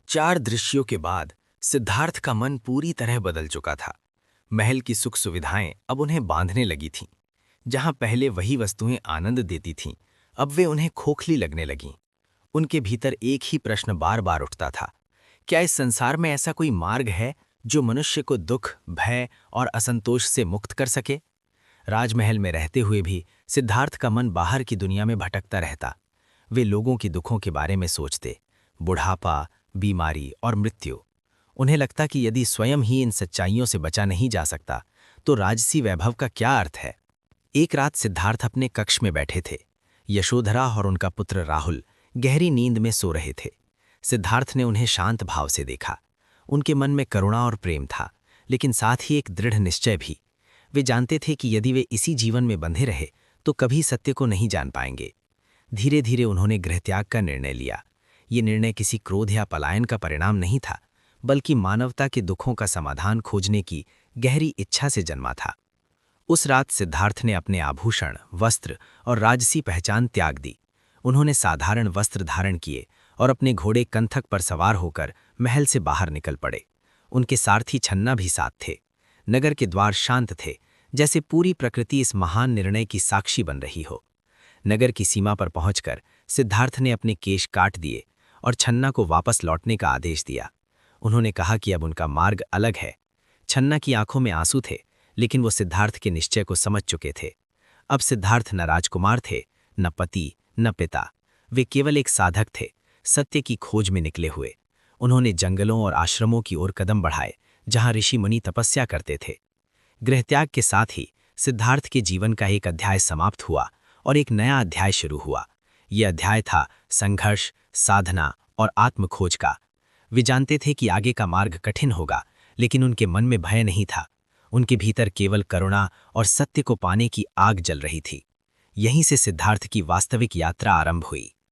4 दृश्यों के बाद सिद्धार्थ का मन पूरी तरह बदल चुका था। महल की सुख सुविधाएं अब उन्हें बांधने लगी थीं। जहां पहले वही वस्तुएं आनंद देती थीं, अब वे उन्हें खोखली लगने लगीं। उनके भीतर एक ही प्रश्न बार बार उठता था, क्या इस संसार में ऐसा कोई मार्ग है जो मनुष्य को दुख, भय और असंतोष से मुक्त कर सके? राजमहल में रहते हुए भी सिद्धार्थ का मन बाहर की दुनिया में भटकता रहता। वे लोगों के दुखों के बारे में सोचते, बुढ़ापा, बीमारी और मृत्यु। उन्हें लगता कि यदि स्वयं ही इन सच्चाइयों से बचा नहीं जा सकता, तो राजसी वैभव का क्या अर्थ है? एक रात सिद्धार्थ अपने कक्ष में बैठे थे। यशोधरा और उनका पुत्र राहुल गहरी नींद में सो रहे थे। सिद्धार्थ ने उन्हें शांत भाव से देखा। उनके मन में करुणा और प्रेम था, लेकिन साथ ही एक दृढ़ निश्चय भी। वे जानते थे कि यदि वे इसी जीवन में बंधे रहे तो कभी सत्य को नहीं जान पाएंगे। धीरे धीरे उन्होंने गृहत्याग का निर्णय लिया। ये निर्णय किसी क्रोध या पलायन का परिणाम नहीं था, बल्कि मानवता के दुखों का समाधान खोजने की गहरी इच्छा से जन्मा था। उस रात सिद्धार्थ ने अपने आभूषण, वस्त्र और राजसी पहचान त्याग दी। उन्होंने साधारण वस्त्र धारण किए और अपने घोड़े कंथक पर सवार होकर महल से बाहर निकल पड़े। उनके सारथी छन्ना भी साथ थे। नगर के द्वार शांत थे, जैसे पूरी प्रकृति इस महान निर्णय की साक्षी बन रही हो। नगर की सीमा पर पहुंचकर सिद्धार्थ ने अपने केश काट दिए और छन्ना को वापस लौटने का आदेश दिया। उन्होंने कहा कि अब उनका मार्ग अलग है। छन्ना की आंखों में आंसू थे, लेकिन वो सिद्धार्थ के निश्चय को समझ चुके थे। अब सिद्धार्थ न राजकुमार थे, न पति, न पिता। वे केवल एक साधक थे, सत्य की खोज में निकले हुए। उन्होंने जंगलों और आश्रमों की ओर कदम बढ़ाए, जहां ऋषि मुनि तपस्या करते थे। गृहत्याग के साथ ही सिद्धार्थ के जीवन का एक अध्याय समाप्त हुआ और एक नया अध्याय शुरू हुआ। यह अध्याय था संघर्ष, साधना और आत्मखोज का। वे जानते थे कि आगे का मार्ग कठिन होगा, लेकिन उनके मन में भय नहीं था। उनके भीतर केवल करुणा और सत्य को पाने की आग जल रही थी। यहीं से सिद्धार्थ की वास्तविक यात्रा आरंभ हुई।